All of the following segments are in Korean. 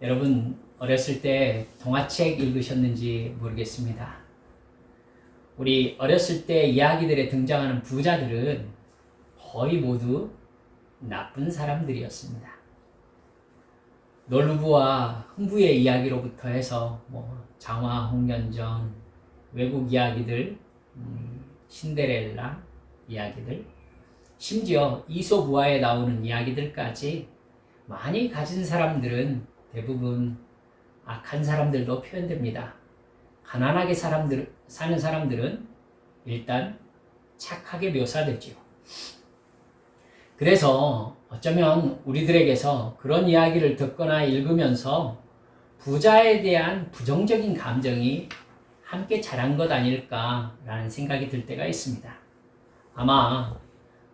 여러분 어렸을 때 동화책 읽으셨는지 모르겠습니다. 우리 어렸을 때 이야기들에 등장하는 부자들은 거의 모두 나쁜 사람들이었습니다. 놀부와 흥부의 이야기로부터 해서 장화, 홍련전, 외국 이야기들, 신데렐라 이야기들, 심지어 이솝우화에 나오는 이야기들까지 많이 가진 사람들은 대부분 악한 사람들로 표현됩니다. 가난하게 사는 사람들은 일단 착하게 묘사되지요. 그래서 어쩌면 우리들에게서 그런 이야기를 듣거나 읽으면서 부자에 대한 부정적인 감정이 함께 자란 것 아닐까라는 생각이 들 때가 있습니다. 아마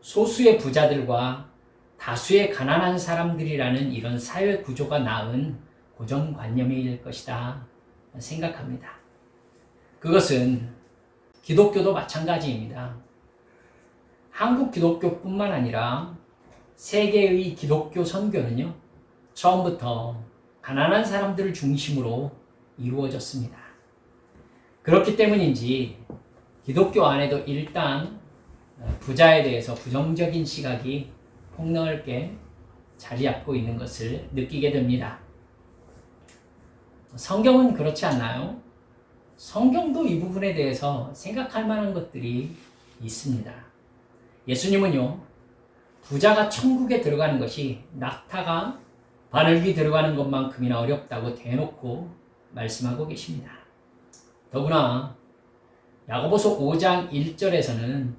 소수의 부자들과 다수의 가난한 사람들이라는 이런 사회 구조가 낳은 고정관념일 것이다 생각합니다. 그것은 기독교도 마찬가지입니다. 한국 기독교뿐만 아니라 세계의 기독교 선교는요, 처음부터 가난한 사람들을 중심으로 이루어졌습니다. 그렇기 때문인지 기독교 안에도 일단 부자에 대해서 부정적인 시각이 폭넓게 자리 잡고 있는 것을 느끼게 됩니다. 성경은 그렇지 않나요? 성경도 이 부분에 대해서 생각할 만한 것들이 있습니다. 예수님은요, 부자가 천국에 들어가는 것이 낙타가 바늘귀 들어가는 것만큼이나 어렵다고 대놓고 말씀하고 계십니다. 더구나 야고보서 5장 1절에서는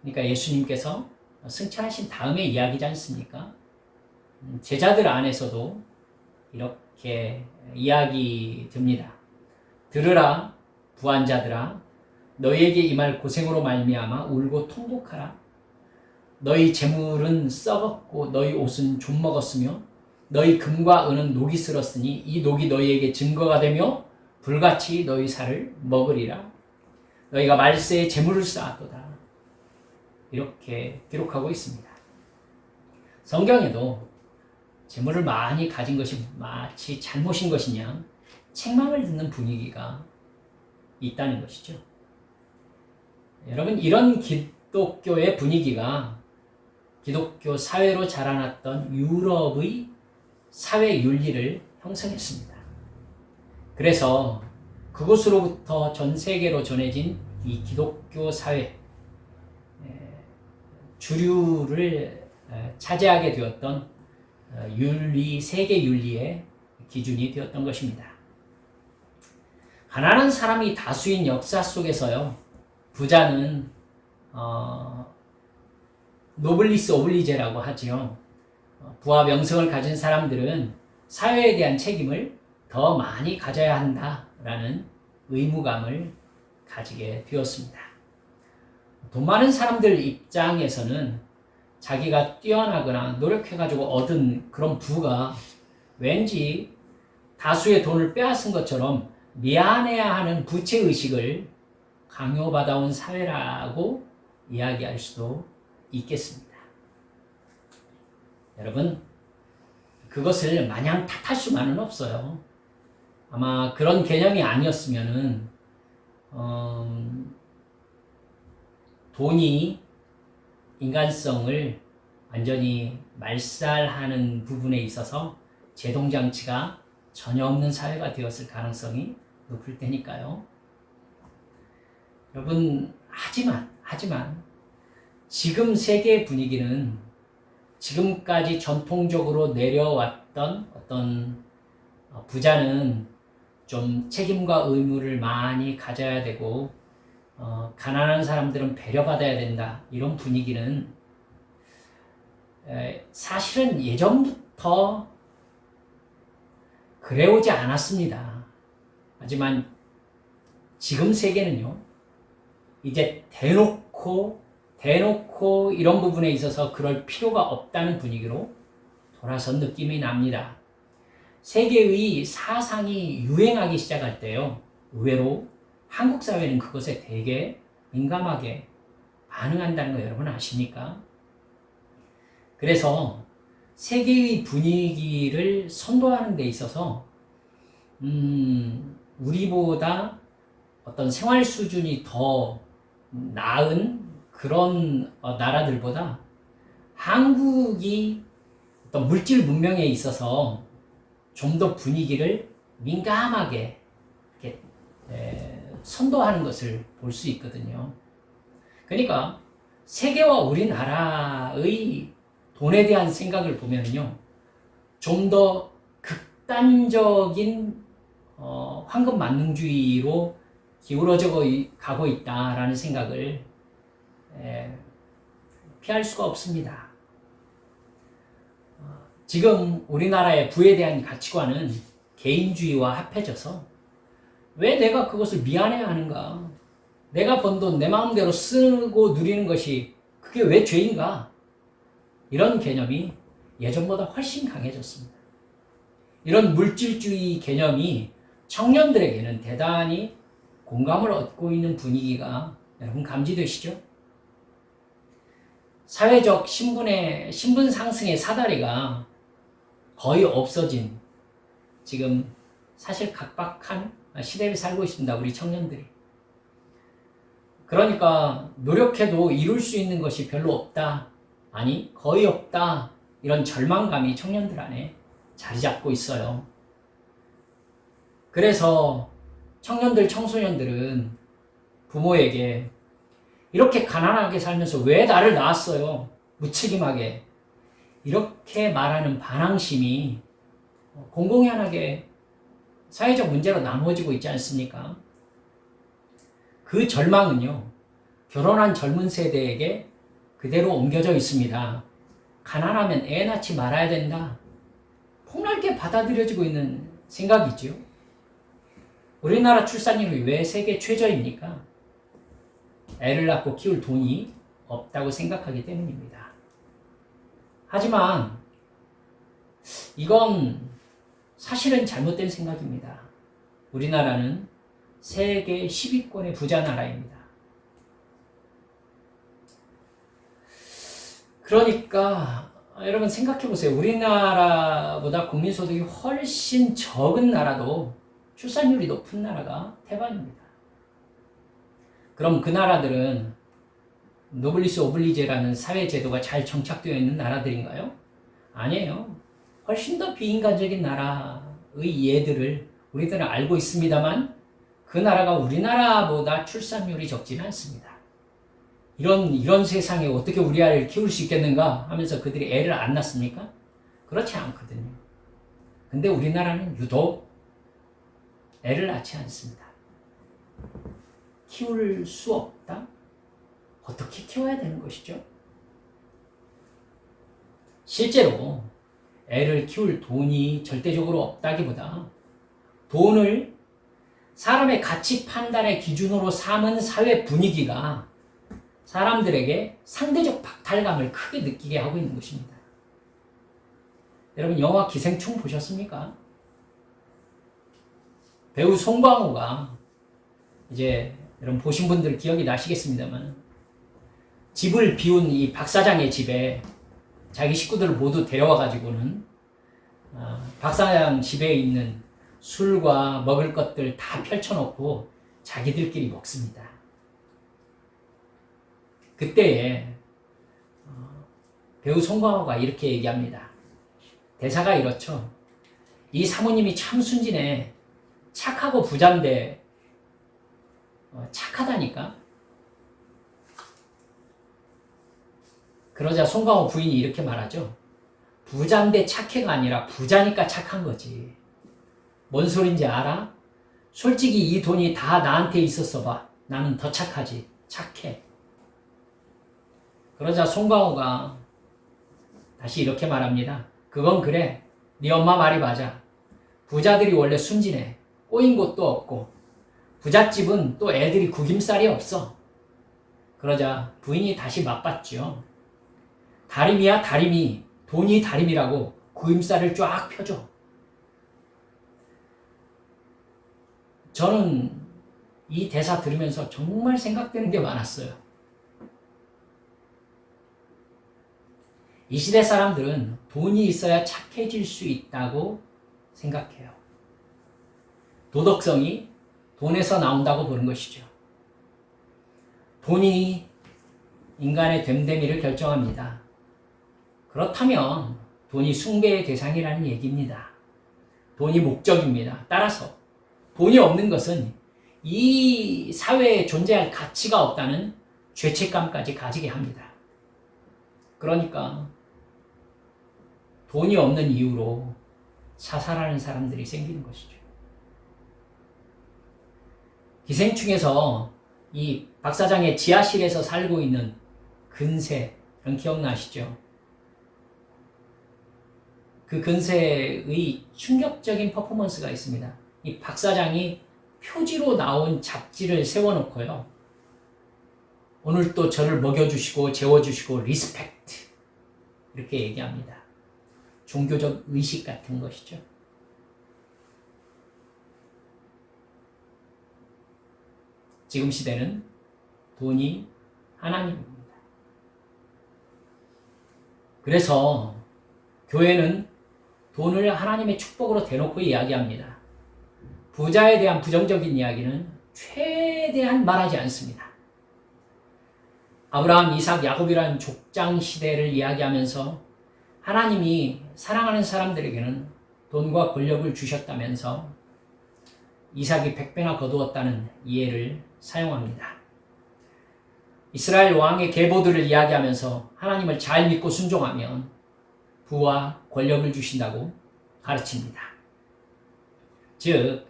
그러니까 예수님께서 승천하신 다음의 이야기지 않습니까? 제자들 안에서도 이렇게 이야기 됩니다. 들으라 부한자들아, 너희에게 임할 고생으로 말미암아 울고 통곡하라. 너희 재물은 썩었고 너희 옷은 좀 먹었으며 너희 금과 은은 녹이 슬었으니 이 녹이 너희에게 증거가 되며 불같이 너희 살을 먹으리라. 너희가 말세에 재물을 쌓았도다. 이렇게 기록하고 있습니다. 성경에도 재물을 많이 가진 것이 마치 잘못인 것이냐 책망을 듣는 분위기가 있다는 것이죠. 여러분, 이런 기독교의 분위기가 기독교 사회로 자라났던 유럽의 사회 윤리를 형성했습니다. 그래서 그곳으로부터 전 세계로 전해진 이 기독교 사회 주류를 차지하게 되었던 윤리, 세계 윤리의 기준이 되었던 것입니다. 가난한 사람이 다수인 역사 속에서요, 부자는 노블리스 오블리제라고 하지요. 부와 명성을 가진 사람들은 사회에 대한 책임을 더 많이 가져야 한다라는 의무감을 가지게 되었습니다. 돈 많은 사람들 입장에서는 자기가 뛰어나거나 노력해가지고 얻은 그런 부가 왠지 다수의 돈을 빼앗은 것처럼 미안해야 하는 부채의식을 강요받아온 사회라고 이야기할 수도 있겠습니다. 여러분, 그것을 마냥 탓할 수만은 없어요. 아마 그런 개념이 아니었으면은 돈이 인간성을 완전히 말살하는 부분에 있어서 제동장치가 전혀 없는 사회가 되었을 가능성이 높을 테니까요. 여러분, 하지만 지금 세계의 분위기는 지금까지 전통적으로 내려왔던 어떤 부자는 좀 책임과 의무를 많이 가져야 되고 가난한 사람들은 배려받아야 된다, 이런 분위기는 사실은 예전부터 그래오지 않았습니다. 하지만 지금 세계는요, 이제 대놓고 이런 부분에 있어서 그럴 필요가 없다는 분위기로 돌아선 느낌이 납니다. 세계의 사상이 유행하기 시작할 때요, 의외로 한국 사회는 그것에 되게 민감하게 반응한다는 거 여러분 아십니까? 그래서 세계의 분위기를 선도하는 데 있어서 우리보다 어떤 생활 수준이 더 나은 그런 나라들보다 한국이 어떤 물질 문명에 있어서 좀 더 분위기를 민감하게 이렇게 선도하는 것을 볼 수 있거든요. 그러니까 세계와 우리나라의 돈에 대한 생각을 보면요, 좀 더 극단적인 황금 만능주의로 기울어져 가고 있다라는 생각을 피할 수가 없습니다. 지금 우리나라의 부에 대한 가치관은 개인주의와 합해져서 왜 내가 그것을 미안해하는가? 내가 번 돈 내 마음대로 쓰고 누리는 것이 그게 왜 죄인가? 이런 개념이 예전보다 훨씬 강해졌습니다. 이런 물질주의 개념이 청년들에게는 대단히 공감을 얻고 있는 분위기가 여러분 감지되시죠? 사회적 신분 상승의 사다리가 거의 없어진 지금 사실 각박한 시대를 살고 있습니다. 우리 청년들이. 그러니까 노력해도 이룰 수 있는 것이 별로 없다. 아니 거의 없다. 이런 절망감이 청년들 안에 자리 잡고 있어요. 그래서 청년들, 청소년들은 부모에게 이렇게 가난하게 살면서 왜 나를 낳았어요? 무책임하게. 이렇게 말하는 반항심이 공공연하게 사회적 문제로 나누어지고 있지 않습니까? 그 절망은요, 결혼한 젊은 세대에게 그대로 옮겨져 있습니다. 가난하면 애 낳지 말아야 된다. 폭넓게 받아들여지고 있는 생각이죠. 우리나라 출산율이 왜 세계 최저입니까? 애를 낳고 키울 돈이 없다고 생각하기 때문입니다. 하지만 이건 사실은 잘못된 생각입니다. 우리나라는 세계 10위권의 부자 나라입니다. 그러니까 여러분 생각해 보세요. 우리나라보다 국민소득이 훨씬 적은 나라도 출산율이 높은 나라가 태반입니다. 그럼 그 나라들은 노블리스 오블리제라는 사회제도가 잘 정착되어 있는 나라들인가요? 아니에요. 훨씬 더 비인간적인 나라의 예들을 우리들은 알고 있습니다만 그 나라가 우리나라보다 출산율이 적지는 않습니다. 이런 세상에 어떻게 우리 아이를 키울 수 있겠는가 하면서 그들이 애를 안 낳습니까? 그렇지 않거든요. 근데 우리나라는 유독 애를 낳지 않습니다. 키울 수 없다? 어떻게 키워야 되는 것이죠? 실제로 애를 키울 돈이 절대적으로 없다기보다 돈을 사람의 가치 판단의 기준으로 삼은 사회 분위기가 사람들에게 상대적 박탈감을 크게 느끼게 하고 있는 것입니다. 여러분 영화 기생충 보셨습니까? 배우 송강호가 이제 여러분 보신 분들 기억이 나시겠습니다만 집을 비운 이 박 사장의 집에 자기 식구들을 모두 데려와 가지고는 박 사장 집에 있는 술과 먹을 것들 다 펼쳐놓고 자기들끼리 먹습니다. 그때에 배우 송강호가 이렇게 얘기합니다. 대사가 이렇죠. 이 사모님이 참 순진해. 착하고 부자인데 착하다니까. 그러자 송강호 부인이 이렇게 말하죠. 부자인데 착해가 아니라 부자니까 착한 거지. 뭔 소린지 알아? 솔직히 이 돈이 다 나한테 있었어 봐. 나는 더 착하지. 착해. 그러자 송강호가 다시 이렇게 말합니다. 그건 그래. 네 엄마 말이 맞아. 부자들이 원래 순진해. 꼬인 곳도 없고 부잣집은 또 애들이 구김살이 없어. 그러자 부인이 다시 맞받죠. 다림이야 다림이. 돈이 다림이라고 구김살을 쫙 펴줘. 저는 이 대사 들으면서 정말 생각되는 게 많았어요. 이 시대 사람들은 돈이 있어야 착해질 수 있다고 생각해요. 도덕성이 돈에서 나온다고 보는 것이죠. 돈이 인간의 됨됨이를 결정합니다. 그렇다면 돈이 숭배의 대상이라는 얘기입니다. 돈이 목적입니다. 따라서 돈이 없는 것은 이 사회에 존재할 가치가 없다는 죄책감까지 가지게 합니다. 그러니까 돈이 없는 이유로 자살하는 사람들이 생기는 것이죠. 기생충에서 이 박 사장의 지하실에서 살고 있는 근세, 여러분 기억나시죠? 그 근세의 충격적인 퍼포먼스가 있습니다. 이 박 사장이 표지로 나온 잡지를 세워놓고요. 오늘 또 저를 먹여주시고 재워주시고 리스펙트 이렇게 얘기합니다. 종교적 의식 같은 것이죠. 지금 시대는 돈이 하나님입니다. 그래서 교회는 돈을 하나님의 축복으로 대놓고 이야기합니다. 부자에 대한 부정적인 이야기는 최대한 말하지 않습니다. 아브라함, 이삭, 야곱이라는 족장 시대를 이야기하면서 하나님이 사랑하는 사람들에게는 돈과 권력을 주셨다면서 이삭이 100배나 거두었다는 이해를 사용합니다. 이스라엘 왕의 계보들을 이야기하면서 하나님을 잘 믿고 순종하면 부와 권력을 주신다고 가르칩니다. 즉,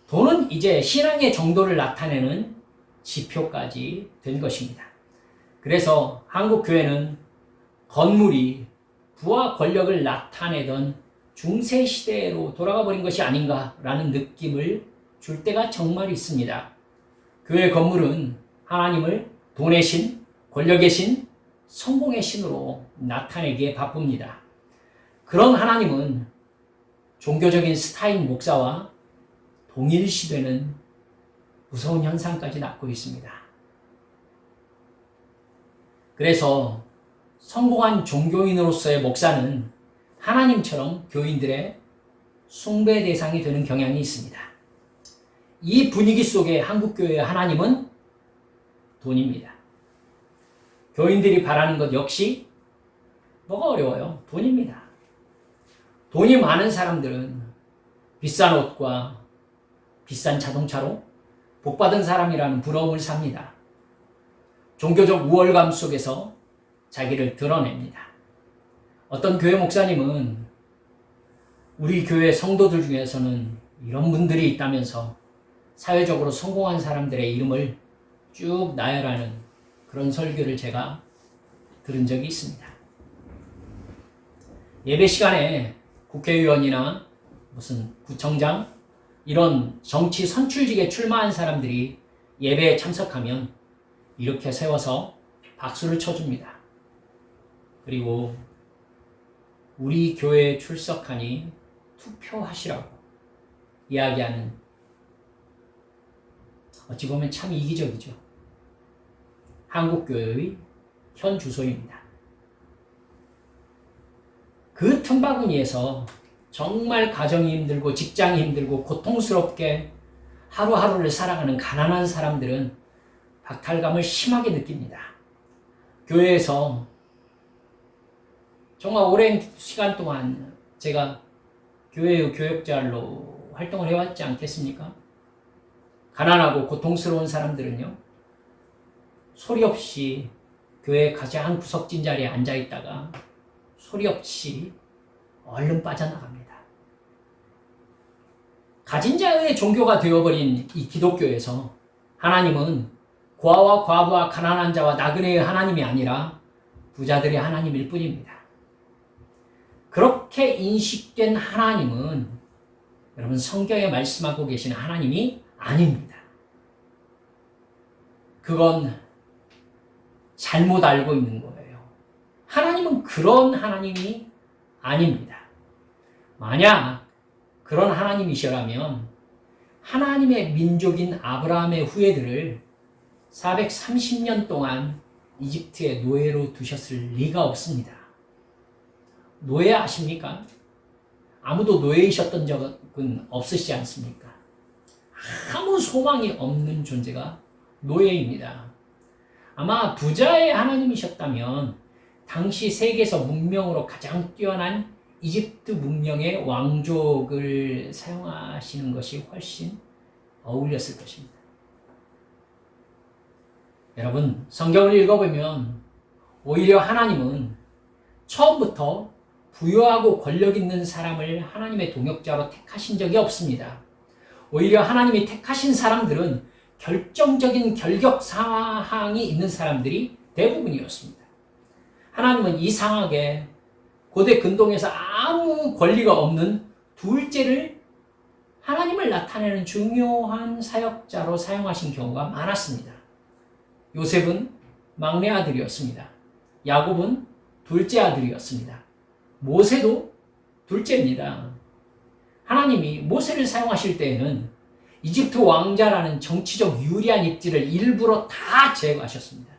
돈은 이제 신앙의 정도를 나타내는 지표까지 된 것입니다. 그래서 한국 교회는 건물이 부와 권력을 나타내던 중세 시대로 돌아가 버린 것이 아닌가라는 느낌을 줄 때가 정말 있습니다. 교회 건물은 하나님을 돈의 신, 권력의 신, 성공의 신으로 나타내기에 바쁩니다. 그런 하나님은 종교적인 스타인 목사와 동일시되는 무서운 현상까지 낳고 있습니다. 그래서 성공한 종교인으로서의 목사는 하나님처럼 교인들의 숭배 대상이 되는 경향이 있습니다. 이 분위기 속에 한국교회의 하나님은 돈입니다. 교인들이 바라는 것 역시 뭐가 어려워요? 돈입니다. 돈이 많은 사람들은 비싼 옷과 비싼 자동차로 복받은 사람이라는 부러움을 삽니다. 종교적 우월감 속에서 자기를 드러냅니다. 어떤 교회 목사님은 우리 교회 성도들 중에서는 이런 분들이 있다면서 사회적으로 성공한 사람들의 이름을 쭉 나열하는 그런 설교를 제가 들은 적이 있습니다. 예배 시간에 국회의원이나 무슨 구청장 이런 정치 선출직에 출마한 사람들이 예배에 참석하면 이렇게 세워서 박수를 쳐줍니다. 그리고 우리 교회에 출석하니 투표하시라고 이야기하는, 어찌 보면 참 이기적이죠. 한국교회의 현 주소입니다. 그 틈바구니에서 정말 가정이 힘들고 직장이 힘들고 고통스럽게 하루하루를 살아가는 가난한 사람들은 박탈감을 심하게 느낍니다. 교회에서 정말 오랜 시간 동안 제가 교회의 교역자로 활동을 해왔지 않겠습니까? 가난하고 고통스러운 사람들은요, 소리 없이 교회 가장 구석진 자리에 앉아있다가 소리 없이 얼른 빠져나갑니다. 가진 자의 종교가 되어버린 이 기독교에서 하나님은 고아와 과부와 가난한 자와 나그네의 하나님이 아니라 부자들의 하나님일 뿐입니다. 그렇게 인식된 하나님은 여러분 성경에 말씀하고 계시는 하나님이 아닙니다. 그건 잘못 알고 있는 거예요. 하나님은 그런 하나님이 아닙니다. 만약 그런 하나님이시라면 하나님의 민족인 아브라함의 후예들을 430년 동안 이집트의 노예로 두셨을 리가 없습니다. 노예 아십니까? 아무도 노예이셨던 적은 없으시지 않습니까? 아무 소망이 없는 존재가 노예입니다. 아마 부자의 하나님이셨다면 당시 세계에서 문명으로 가장 뛰어난 이집트 문명의 왕족을 사용하시는 것이 훨씬 어울렸을 것입니다. 여러분, 성경을 읽어보면 오히려 하나님은 처음부터 부유하고 권력 있는 사람을 하나님의 동역자로 택하신 적이 없습니다. 오히려 하나님이 택하신 사람들은 결정적인 결격 사항이 있는 사람들이 대부분이었습니다. 하나님은 이상하게 고대 근동에서 아무 권리가 없는 둘째를 하나님을 나타내는 중요한 사역자로 사용하신 경우가 많았습니다. 요셉은 막내 아들이었습니다. 야곱은 둘째 아들이었습니다. 모세도 둘째입니다. 하나님이 모세를 사용하실 때에는 이집트 왕자라는 정치적 유리한 입지를 일부러 다 제거하셨습니다.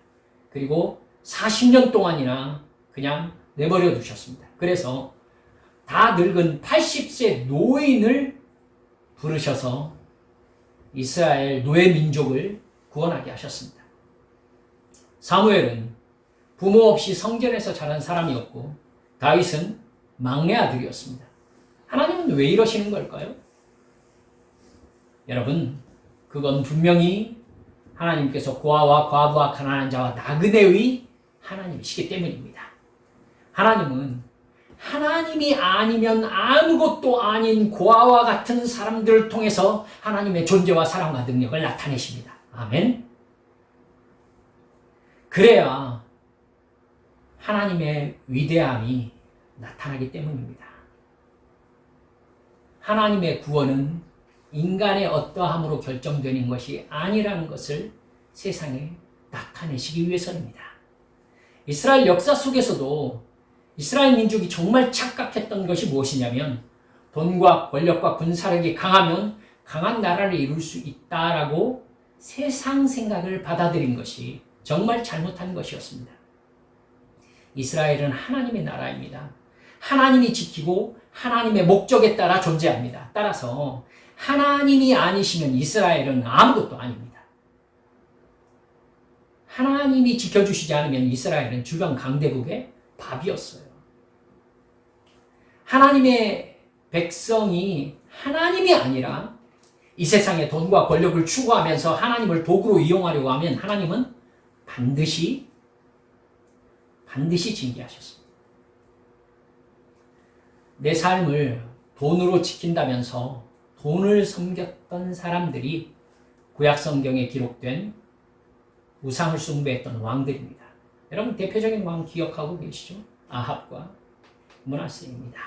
그리고 40년 동안이나 그냥 내버려 두셨습니다. 그래서 다 늙은 80세 노인을 부르셔서 이스라엘 노예 민족을 구원하게 하셨습니다. 사무엘은 부모 없이 성전에서 자란 사람이었고 다윗은 막내 아들이었습니다. 하나님은 왜 이러시는 걸까요? 여러분, 그건 분명히 하나님께서 고아와 과부와 가난한 자와 나그네의 하나님이시기 때문입니다. 하나님은 하나님이 아니면 아무것도 아닌 고아와 같은 사람들을 통해서 하나님의 존재와 사랑과 능력을 나타내십니다. 아멘. 그래야 하나님의 위대함이 나타나기 때문입니다. 하나님의 구원은 인간의 어떠함으로 결정되는 것이 아니라는 것을 세상에 나타내시기 위해서입니다. 이스라엘 역사 속에서도 이스라엘 민족이 정말 착각했던 것이 무엇이냐면 돈과 권력과 군사력이 강하면 강한 나라를 이룰 수 있다라고 세상 생각을 받아들인 것이 정말 잘못한 것이었습니다. 이스라엘은 하나님의 나라입니다. 하나님이 지키고 하나님의 목적에 따라 존재합니다. 따라서 하나님이 아니시면 이스라엘은 아무것도 아닙니다. 하나님이 지켜주시지 않으면 이스라엘은 주변 강대국의 밥이었어요. 하나님의 백성이 하나님이 아니라 이 세상의 돈과 권력을 추구하면서 하나님을 도구로 이용하려고 하면 하나님은 반드시 징계하셨습니다. 내 삶을 돈으로 지킨다면서 돈을 섬겼던 사람들이 구약 성경에 기록된 우상을 숭배했던 왕들입니다. 여러분, 대표적인 왕 기억하고 계시죠? 아합과 므낫세입니다.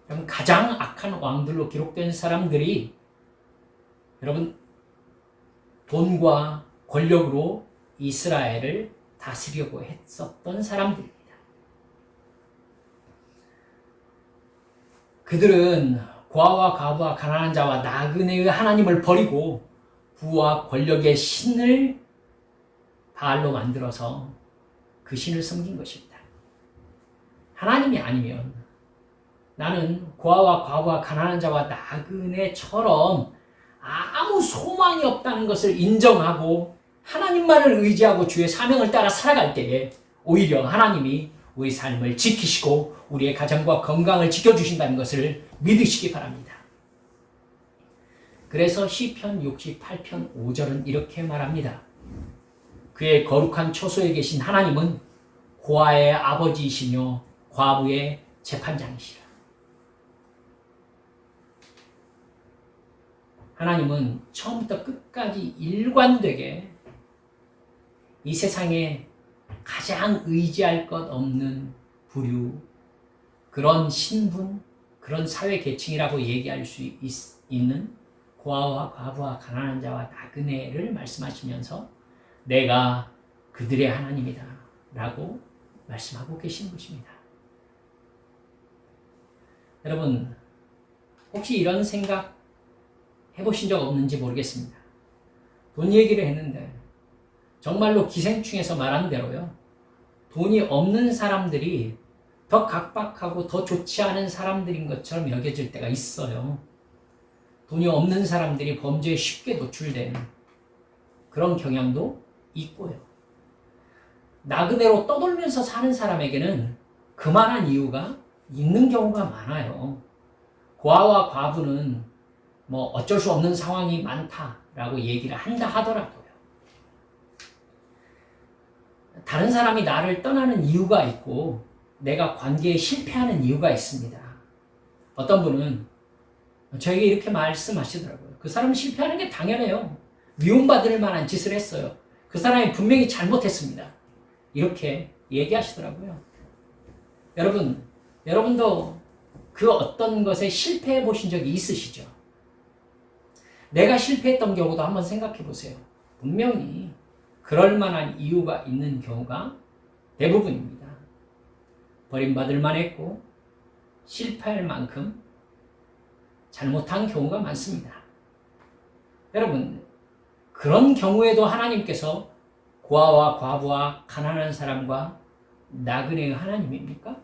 여러분, 가장 악한 왕들로 기록된 사람들이 여러분 돈과 권력으로 이스라엘을 다스리려고 했었던 사람들입니다. 그들은 고아와 과부와 가난한 자와 나그네의 하나님을 버리고 부와 권력의 신을 바알로 만들어서 그 신을 섬긴 것입니다. 하나님이 아니면 나는 고아와 과부와 가난한 자와 나그네처럼 아무 소망이 없다는 것을 인정하고 하나님만을 의지하고 주의 사명을 따라 살아갈 때에 오히려 하나님이 우리 삶을 지키시고 우리의 가정과 건강을 지켜주신다는 것을 믿으시기 바랍니다. 그래서 시편 68편 5절은 이렇게 말합니다. 그의 거룩한 초소에 계신 하나님은 고아의 아버지이시며 과부의 재판장이시라. 하나님은 처음부터 끝까지 일관되게 이 세상에 가장 의지할 것 없는 부류, 그런 신분, 그런 사회 계층이라고 얘기할 수 있는 고아와 과부와 가난한 자와 나그네를 말씀하시면서 내가 그들의 하나님이다 라고 말씀하고 계신 것입니다. 여러분, 혹시 이런 생각 해보신 적 없는지 모르겠습니다. 돈 얘기를 했는데 정말로 기생충에서 말한 대로요, 돈이 없는 사람들이 더 각박하고 더 좋지 않은 사람들인 것처럼 여겨질 때가 있어요. 돈이 없는 사람들이 범죄에 쉽게 노출되는 그런 경향도 있고요. 나그네로 떠돌면서 사는 사람에게는 그만한 이유가 있는 경우가 많아요. 고아와 과부는 뭐 어쩔 수 없는 상황이 많다라고 얘기를 한다 하더라고요. 다른 사람이 나를 떠나는 이유가 있고 내가 관계에 실패하는 이유가 있습니다. 어떤 분은 저에게 이렇게 말씀하시더라고요. 그 사람은 실패하는 게 당연해요. 미움받을 만한 짓을 했어요. 그 사람이 분명히 잘못했습니다. 이렇게 얘기하시더라고요. 여러분도 그 어떤 것에 실패해 보신 적이 있으시죠? 내가 실패했던 경우도 한번 생각해 보세요. 분명히 그럴 만한 이유가 있는 경우가 대부분입니다. 버림받을 만했고 실패할 만큼 잘못한 경우가 많습니다. 여러분, 그런 경우에도 하나님께서 고아와 과부와 가난한 사람과 나그네의 하나님입니까?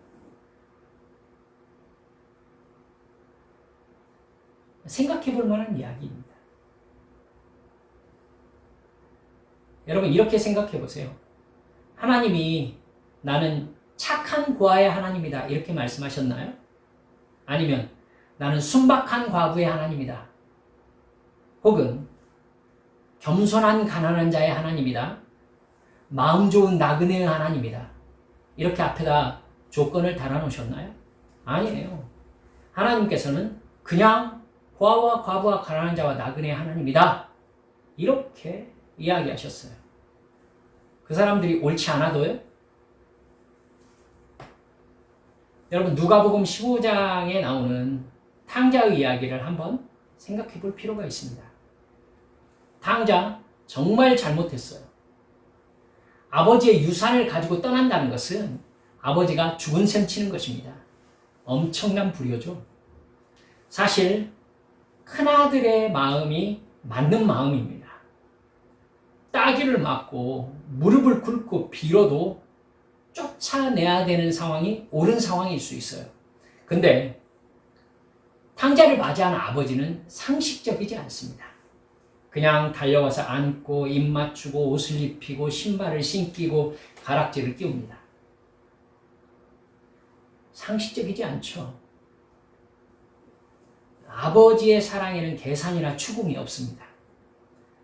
생각해 볼 만한 이야기입니다. 여러분, 이렇게 생각해 보세요. 하나님이 나는 착한 고아의 하나님이다 이렇게 말씀하셨나요? 아니면 나는 순박한 과부의 하나님이다. 혹은 겸손한 가난한 자의 하나님이다. 마음 좋은 나그네의 하나님이다. 이렇게 앞에다 조건을 달아놓으셨나요? 아니에요. 하나님께서는 그냥 고아와 과부와 가난한 자와 나그네의 하나님이다. 이렇게 이야기하셨어요. 그 사람들이 옳지 않아도요? 여러분, 누가복음 15장에 나오는 탕자의 이야기를 한번 생각해 볼 필요가 있습니다. 탕자 정말 잘못했어요. 아버지의 유산을 가지고 떠난다는 것은 아버지가 죽은 셈 치는 것입니다. 엄청난 불효죠. 사실 큰아들의 마음이 맞는 마음입니다. 따귀를 맞고 무릎을 꿇고 빌어도 쫓아내야 되는 상황이 옳은 상황일 수 있어요. 근데 탕자를 맞이하는 아버지는 상식적이지 않습니다. 그냥 달려와서 안고 입 맞추고 옷을 입히고 신발을 신기고 가락지를 끼웁니다. 상식적이지 않죠. 아버지의 사랑에는 계산이나 추궁이 없습니다.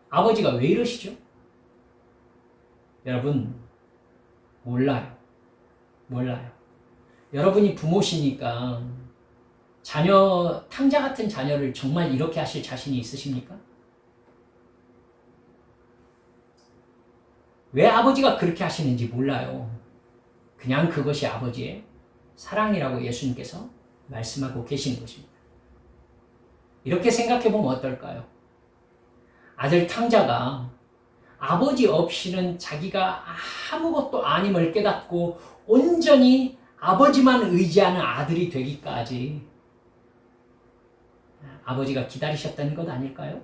아버지가 왜 이러시죠? 여러분, 몰라요. 여러분이 부모시니까 탕자 같은 자녀를 정말 이렇게 하실 자신이 있으십니까? 왜 아버지가 그렇게 하시는지 몰라요. 그냥 그것이 아버지의 사랑이라고 예수님께서 말씀하고 계시는 것입니다. 이렇게 생각해 보면 어떨까요? 아들 탕자가 아버지 없이는 자기가 아무것도 아님을 깨닫고 온전히 아버지만 의지하는 아들이 되기까지 아버지가 기다리셨다는 것 아닐까요?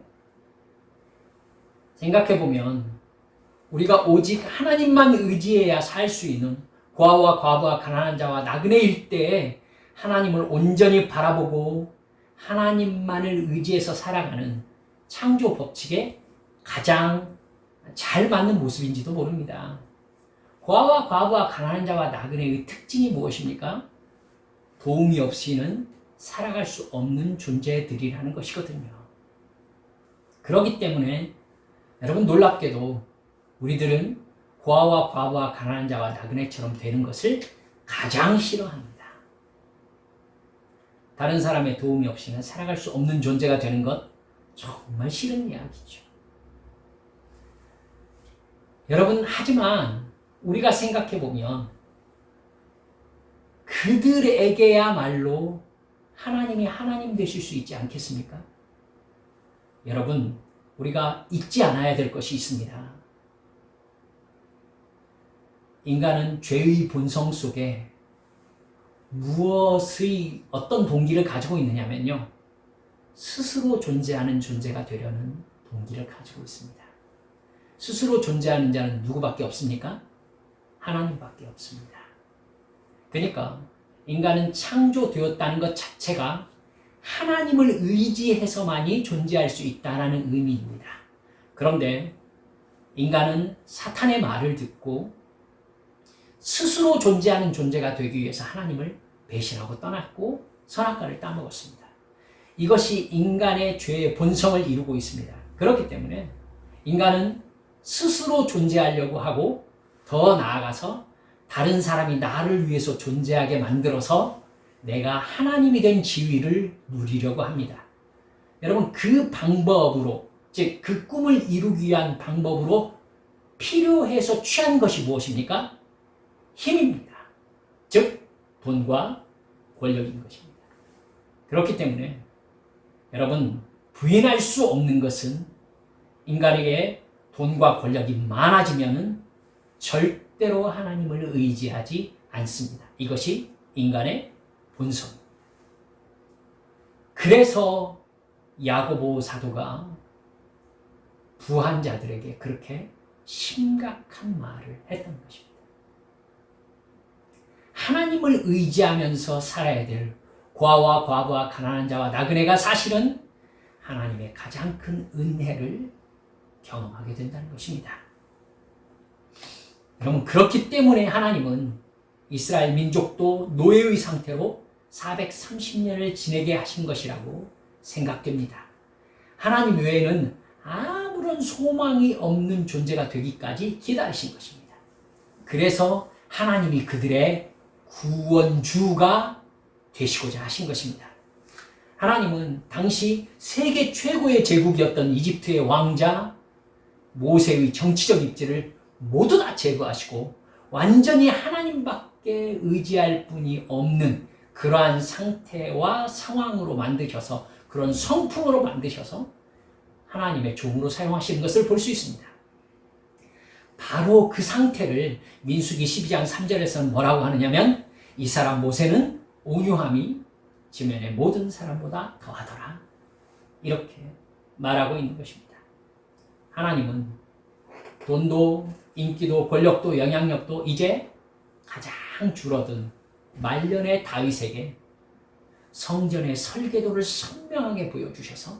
생각해보면 우리가 오직 하나님만 의지해야 살 수 있는 고아와 과부와 가난한 자와 나그네일 때 하나님을 온전히 바라보고 하나님만을 의지해서 살아가는 창조 법칙에 가장 잘 맞는 모습인지도 모릅니다. 고아와 과부와 가난한 자와 나그네의 특징이 무엇입니까? 도움이 없이는 살아갈 수 없는 존재들이라는 것이거든요. 그렇기 때문에 여러분, 놀랍게도 우리들은 고아와 과부와 가난한 자와 나그네처럼 되는 것을 가장 싫어합니다. 다른 사람의 도움이 없이는 살아갈 수 없는 존재가 되는 것 정말 싫은 이야기죠. 여러분, 하지만 우리가 생각해보면 그들에게야말로 하나님이 하나님 되실 수 있지 않겠습니까? 여러분, 우리가 잊지 않아야 될 것이 있습니다. 인간은 죄의 본성 속에 어떤 동기를 가지고 있느냐면요, 스스로 존재하는 존재가 되려는 동기를 가지고 있습니다. 스스로 존재하는 자는 누구밖에 없습니까? 하나님밖에 없습니다. 그러니까 인간은 창조되었다는 것 자체가 하나님을 의지해서만이 존재할 수 있다는 의미입니다. 그런데 인간은 사탄의 말을 듣고 스스로 존재하는 존재가 되기 위해서 하나님을 배신하고 떠났고 선악과를 따먹었습니다. 이것이 인간의 죄의 본성을 이루고 있습니다. 그렇기 때문에 인간은 스스로 존재하려고 하고 더 나아가서 다른 사람이 나를 위해서 존재하게 만들어서 내가 하나님이 된 지위를 누리려고 합니다. 여러분, 그 방법으로, 즉 그 꿈을 이루기 위한 방법으로 필요해서 취한 것이 무엇입니까? 힘입니다. 즉 돈과 권력인 것입니다. 그렇기 때문에 여러분, 부인할 수 없는 것은 인간에게 돈과 권력이 많아지면은 절대로 하나님을 의지하지 않습니다. 이것이 인간의 본성입니다. 그래서 야고보 사도가 부한 자들에게 그렇게 심각한 말을 했던 것입니다. 하나님을 의지하면서 살아야 될 고아와 과부와 가난한 자와 나그네가 사실은 하나님의 가장 큰 은혜를 경험하게 된다는 것입니다. 여러분, 그렇기 때문에 하나님은 이스라엘 민족도 노예의 상태로 430년을 지내게 하신 것이라고 생각됩니다. 하나님 외에는 아무런 소망이 없는 존재가 되기까지 기다리신 것입니다. 그래서 하나님이 그들의 구원주가 되시고자 하신 것입니다. 하나님은 당시 세계 최고의 제국이었던 이집트의 왕자 모세의 정치적 입지를 모두 다 제거하시고 완전히 하나님밖에 의지할 분이 없는 그러한 상태와 상황으로 만드셔서, 그런 성품으로 만드셔서 하나님의 종으로 사용하시는 것을 볼 수 있습니다. 바로 그 상태를 민수기 12장 3절에서는 뭐라고 하느냐면, 이 사람 모세는 온유함이 지면의 모든 사람보다 더하더라, 이렇게 말하고 있는 것입니다. 하나님은 돈도 인기도 권력도 영향력도 이제 가장 줄어든 말년의 다윗에게 성전의 설계도를 선명하게 보여주셔서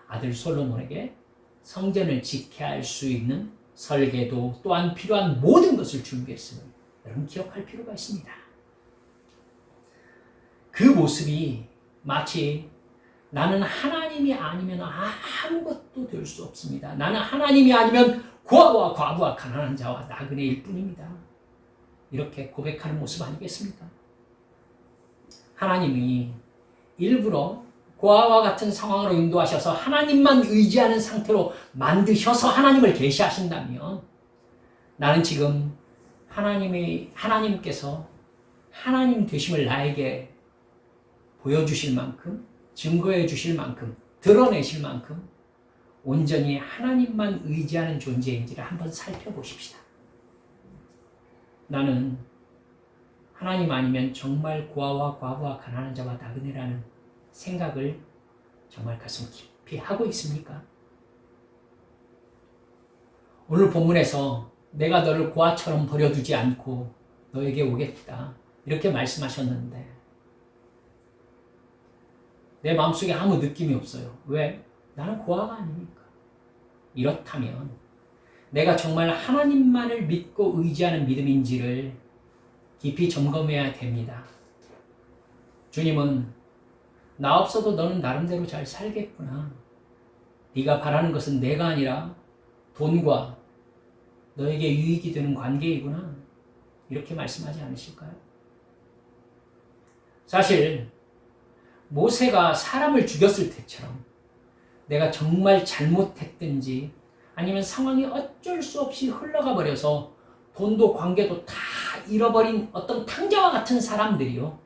아들 솔로몬에게 성전을 지켜야 할 수 있는 설계도 또한 필요한 모든 것을 준비했음을 여러분 기억할 필요가 있습니다. 그 모습이 마치 나는 하나님이 아니면 아무것도 될 수 없습니다. 나는 하나님이 아니면 고아와 과부와 가난한 자와 나그네일 뿐입니다, 이렇게 고백하는 모습 아니겠습니까? 하나님이 일부러 고아와 같은 상황으로 인도하셔서 하나님만 의지하는 상태로 만드셔서 하나님을 계시하신다면, 나는 지금 하나님께서 하나님 되심을 나에게 보여주실 만큼, 증거해 주실 만큼, 드러내실 만큼 온전히 하나님만 의지하는 존재인지를 한번 살펴보십시다. 나는 하나님 아니면 정말 고아와 과부와 가난한 자와 나그네라는 생각을 정말 가슴 깊이 하고 있습니까? 오늘 본문에서 내가 너를 고아처럼 버려두지 않고 너에게 오겠다, 이렇게 말씀하셨는데 내 마음속에 아무 느낌이 없어요. 왜? 나는 고아가 아니니까. 이렇다면 내가 정말 하나님만을 믿고 의지하는 믿음인지를 깊이 점검해야 됩니다. 주님은 나 없어도 너는 나름대로 잘 살겠구나, 네가 바라는 것은 내가 아니라 돈과 너에게 유익이 되는 관계이구나, 이렇게 말씀하지 않으실까요? 사실 모세가 사람을 죽였을 때처럼 내가 정말 잘못했든지 아니면 상황이 어쩔 수 없이 흘러가 버려서 돈도 관계도 다 잃어버린 어떤 탕자와 같은 사람들이요,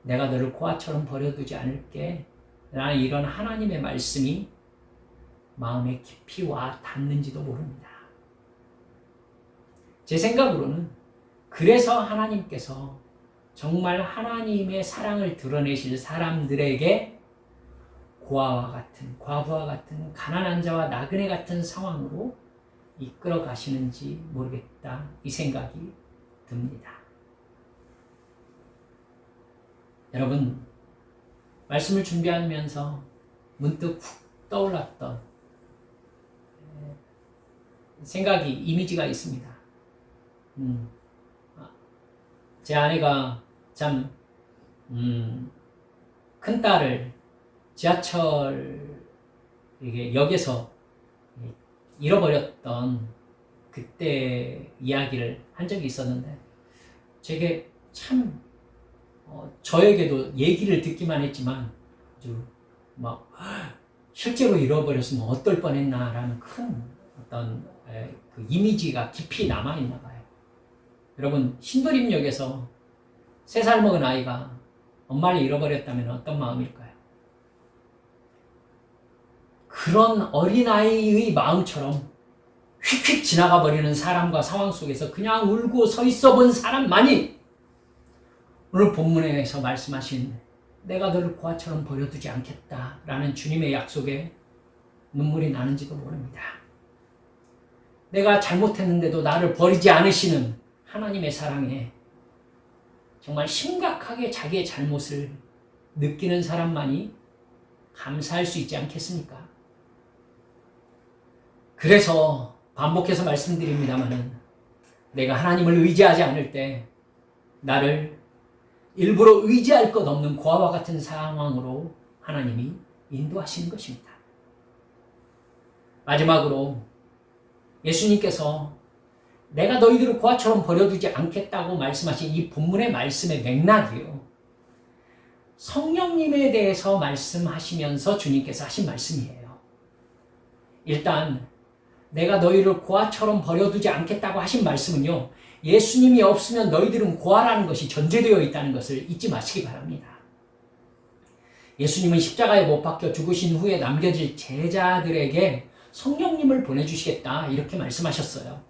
내가 너를 고아처럼 버려두지 않을게 라는 이런 하나님의 말씀이 마음에 깊이 와 닿는지도 모릅니다. 제 생각으로는 그래서 하나님께서 정말 하나님의 사랑을 드러내실 사람들에게 고아와 같은, 과부와 같은, 가난한 자와 나그네 같은 상황으로 이끌어 가시는지 모르겠다, 이 생각이 듭니다. 여러분, 말씀을 준비하면서 문득 훅 떠올랐던 생각이, 이미지가 있습니다. 제 아내가 참 큰딸을 지하철 이게 역에서 잃어버렸던 그때 이야기를 한 적이 있었는데, 제게 참 저에게도 얘기를 듣기만 했지만 아주 막 실제로 잃어버렸으면 어떨 뻔했나라는 큰 어떤 그 이미지가 깊이 남아있나 봐요. 여러분, 신도림역에서 3살 먹은 아이가 엄마를 잃어버렸다면 어떤 마음일까요? 그런 어린아이의 마음처럼 휙휙 지나가 버리는 사람과 상황 속에서 그냥 울고 서 있어 본 사람만이 오늘 본문에서 말씀하신 내가 너를 고아처럼 버려두지 않겠다라는 주님의 약속에 눈물이 나는지도 모릅니다. 내가 잘못했는데도 나를 버리지 않으시는 하나님의 사랑에 정말 심각하게 자기의 잘못을 느끼는 사람만이 감사할 수 있지 않겠습니까? 그래서 반복해서 말씀드립니다마는 내가 하나님을 의지하지 않을 때 나를 일부러 의지할 것 없는 고아와 같은 상황으로 하나님이 인도하시는 것입니다. 마지막으로 예수님께서 내가 너희들을 고아처럼 버려두지 않겠다고 말씀하신 이 본문의 말씀의 맥락이요, 성령님에 대해서 말씀하시면서 주님께서 하신 말씀이에요. 일단 내가 너희를 고아처럼 버려두지 않겠다고 하신 말씀은요, 예수님이 없으면 너희들은 고아라는 것이 전제되어 있다는 것을 잊지 마시기 바랍니다. 예수님은 십자가에 못 박혀 죽으신 후에 남겨질 제자들에게 성령님을 보내주시겠다 이렇게 말씀하셨어요.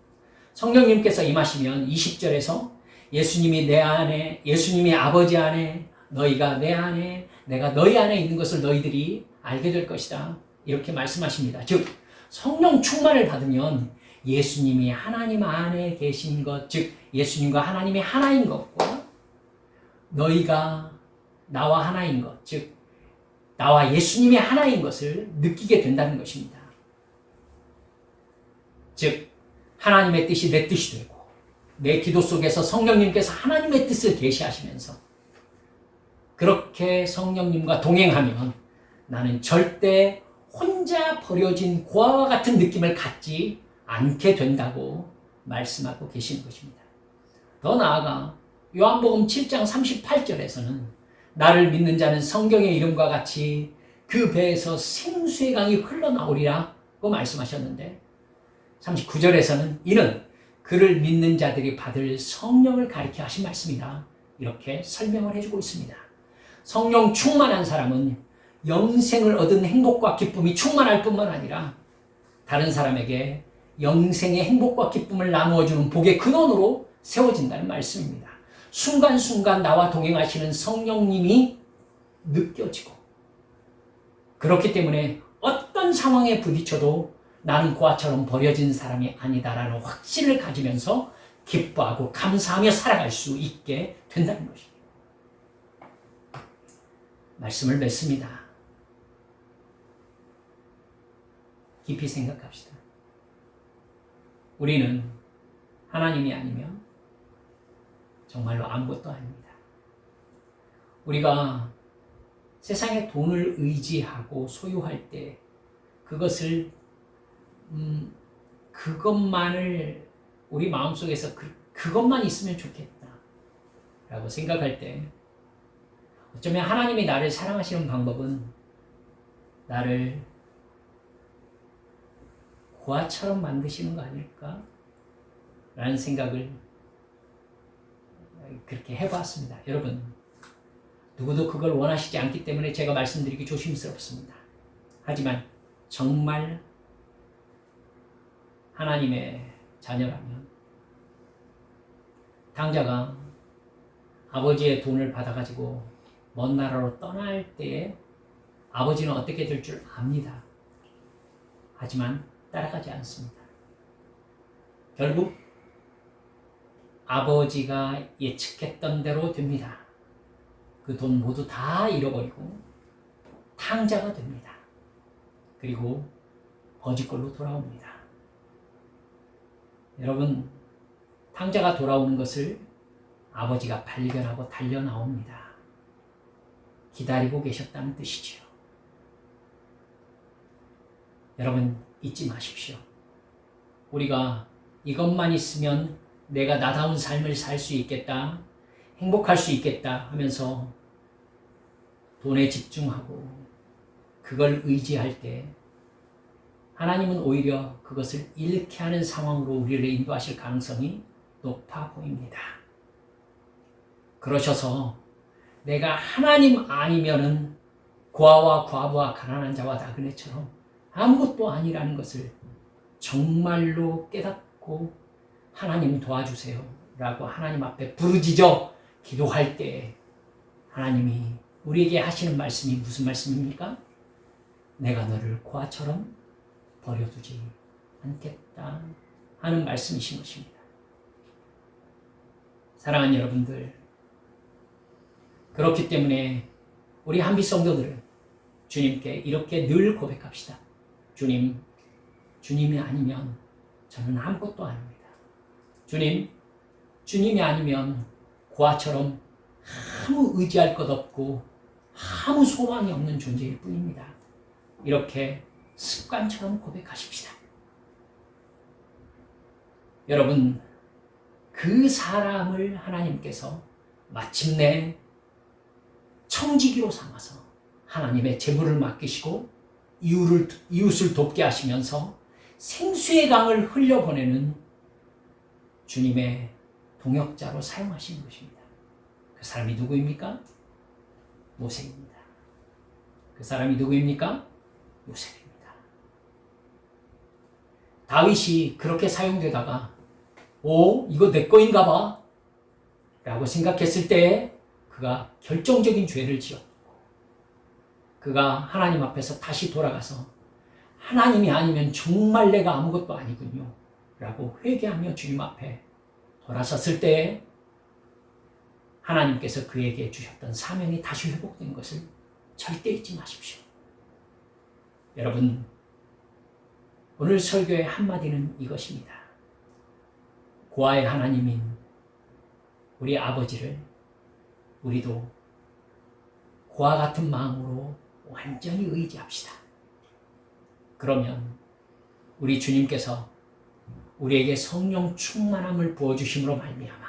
성령님께서 임하시면 20절에서 예수님이 내 안에, 예수님이 아버지 안에, 너희가 내 안에, 내가 너희 안에 있는 것을 너희들이 알게 될 것이다 이렇게 말씀하십니다. 즉 성령 충만을 받으면 예수님이 하나님 안에 계신 것, 즉 예수님과 하나님이 하나인 것과 너희가 나와 하나인 것, 즉 나와 예수님이 하나인 것을 느끼게 된다는 것입니다. 즉 하나님의 뜻이 내 뜻이 되고 내 기도 속에서 성령님께서 하나님의 뜻을 계시하시면서 그렇게 성령님과 동행하면 나는 절대 혼자 버려진 고아와 같은 느낌을 갖지 않게 된다고 말씀하고 계시는 것입니다. 더 나아가 요한복음 7장 38절에서는 나를 믿는 자는 성경의 이름과 같이 그 배에서 생수의 강이 흘러나오리라고 말씀하셨는데, 39절에서는 이는 그를 믿는 자들이 받을 성령을 가리켜 하신 말씀이다 이렇게 설명을 해주고 있습니다. 성령 충만한 사람은 영생을 얻은 행복과 기쁨이 충만할 뿐만 아니라 다른 사람에게 영생의 행복과 기쁨을 나누어주는 복의 근원으로 세워진다는 말씀입니다. 순간순간 나와 동행하시는 성령님이 느껴지고, 그렇기 때문에 어떤 상황에 부딪혀도 나는 고아처럼 버려진 사람이 아니다라는 확신을 가지면서 기뻐하고 감사하며 살아갈 수 있게 된다는 것입니다. 말씀을 맺습니다. 깊이 생각합시다. 우리는 하나님이 아니면 정말로 아무것도 아닙니다. 우리가 세상의 돈을 의지하고 소유할 때 그것을 그것만을 우리 마음속에서 그것만 있으면 좋겠다 라고 생각할 때 어쩌면 하나님이 나를 사랑하시는 방법은 나를 고아처럼 만드시는 거 아닐까? 라는 생각을 그렇게 해봤습니다. 여러분, 누구도 그걸 원하시지 않기 때문에 제가 말씀드리기 조심스럽습니다. 하지만 정말 하나님의 자녀라면 당자가 아버지의 돈을 받아가지고 먼 나라로 떠날 때에 아버지는 어떻게 될 줄 압니다. 하지만 따라가지 않습니다. 결국 아버지가 예측했던 대로 됩니다. 그 돈 모두 다 잃어버리고 탕자가 됩니다. 그리고 거지꼴로 돌아옵니다. 여러분, 탕자가 돌아오는 것을 아버지가 발견하고 달려 나옵니다. 기다리고 계셨다는 뜻이지요. 여러분, 잊지 마십시오. 우리가 이것만 있으면 내가 나다운 삶을 살 수 있겠다, 행복할 수 있겠다 하면서 돈에 집중하고 그걸 의지할 때 하나님은 오히려 그것을 잃게 하는 상황으로 우리를 인도하실 가능성이 높아 보입니다. 그러셔서 내가 하나님 아니면은 고아와 과부와 가난한 자와 나그네처럼 아무것도 아니라는 것을 정말로 깨닫고 하나님 도와주세요 라고 하나님 앞에 부르짖어 기도할 때 하나님이 우리에게 하시는 말씀이 무슨 말씀입니까? 내가 너를 고아처럼 버려두지 않겠다 하는 말씀이신 것입니다. 사랑하는 여러분들, 그렇기 때문에 우리 한빛 성도들은 주님께 이렇게 늘 고백합시다. 주님, 주님이 아니면 저는 아무것도 아닙니다. 주님, 주님이 아니면 고아처럼 아무 의지할 것 없고 아무 소망이 없는 존재일 뿐입니다. 이렇게 습관처럼 고백하십시다. 여러분, 그 사람을 하나님께서 마침내 청지기로 삼아서 하나님의 재물을 맡기시고 이웃을 돕게 하시면서 생수의 강을 흘려보내는 주님의 동역자로 사용하시는 것입니다. 그 사람이 누구입니까? 모세입니다. 그 사람이 누구입니까? 요셉입니다. 다윗이 그렇게 사용되다가 이거 내 거인가 봐 라고 생각했을 때 그가 결정적인 죄를 지었고 그가 하나님 앞에서 다시 돌아가서 하나님이 아니면 정말 내가 아무것도 아니군요 라고 회개하며 주님 앞에 돌아섰을 때 하나님께서 그에게 주셨던 사명이 다시 회복된 것을 절대 잊지 마십시오. 여러분, 오늘 설교의 한마디는 이것입니다. 고아의 하나님인 우리 아버지를 우리도 고아 같은 마음으로 완전히 의지합시다. 그러면 우리 주님께서 우리에게 성령 충만함을 부어주심으로 말미암아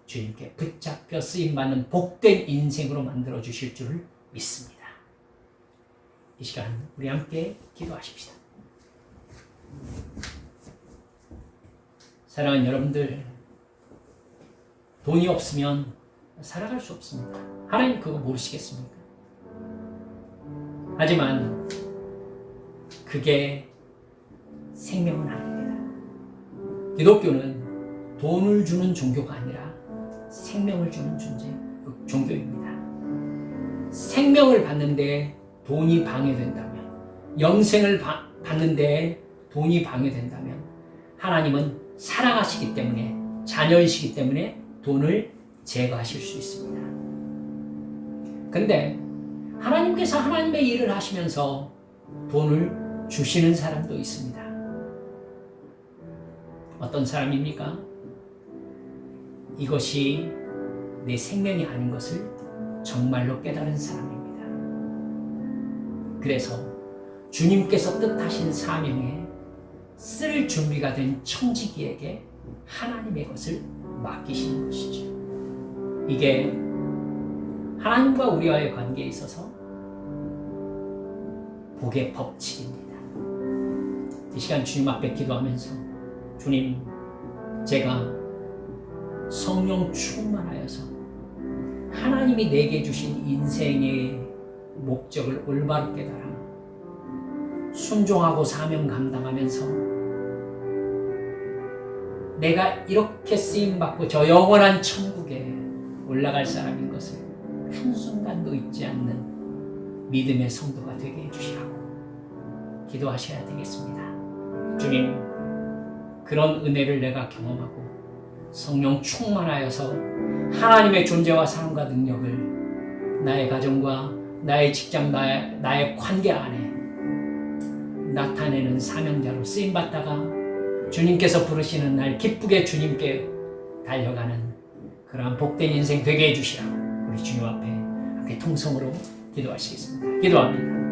주님께 붙잡혀 쓰임받는 복된 인생으로 만들어주실 줄을 믿습니다. 이 시간 우리 함께 기도하십시다. 사랑하는 여러분들, 돈이 없으면 살아갈 수 없습니다. 하나님 그거 모르시겠습니까? 하지만 그게 생명은 아닙니다. 기독교는 돈을 주는 종교가 아니라 생명을 주는 종교입니다. 생명을 받는데 돈이 방해된다면, 영생을 받는데 돈이 방해된다면 하나님은 사랑하시기 때문에, 자녀이시기 때문에 돈을 제거하실 수 있습니다. 근데 하나님께서 하나님의 일을 하시면서 돈을 주시는 사람도 있습니다. 어떤 사람입니까? 이것이 내 생명이 아닌 것을 정말로 깨달은 사람입니다. 그래서 주님께서 뜻하신 사명에 쓸 준비가 된 청지기에게 하나님의 것을 맡기시는 것이죠. 이게 하나님과 우리와의 관계에 있어서 복의 법칙입니다. 이 시간 주님 앞에 기도하면서 주님, 제가 성령 충만하여서 하나님이 내게 주신 인생의 목적을 올바로 깨달아 순종하고 사명 감당하면서 내가 이렇게 쓰임받고 저 영원한 천국에 올라갈 사람인 것을 한순간도 잊지 않는 믿음의 성도가 되게 해주시라고 기도하셔야 되겠습니다. 주님, 그런 은혜를 내가 경험하고 성령 충만하여서 하나님의 존재와 사랑과 능력을 나의 가정과 나의 직장, 나의 관계 안에 나타내는 사명자로 쓰임받다가 주님께서 부르시는 날 기쁘게 주님께 달려가는 그러한 복된 인생 되게 해주시라고 우리 주님 앞에 함께 통성으로 기도하시겠습니다. 기도합니다.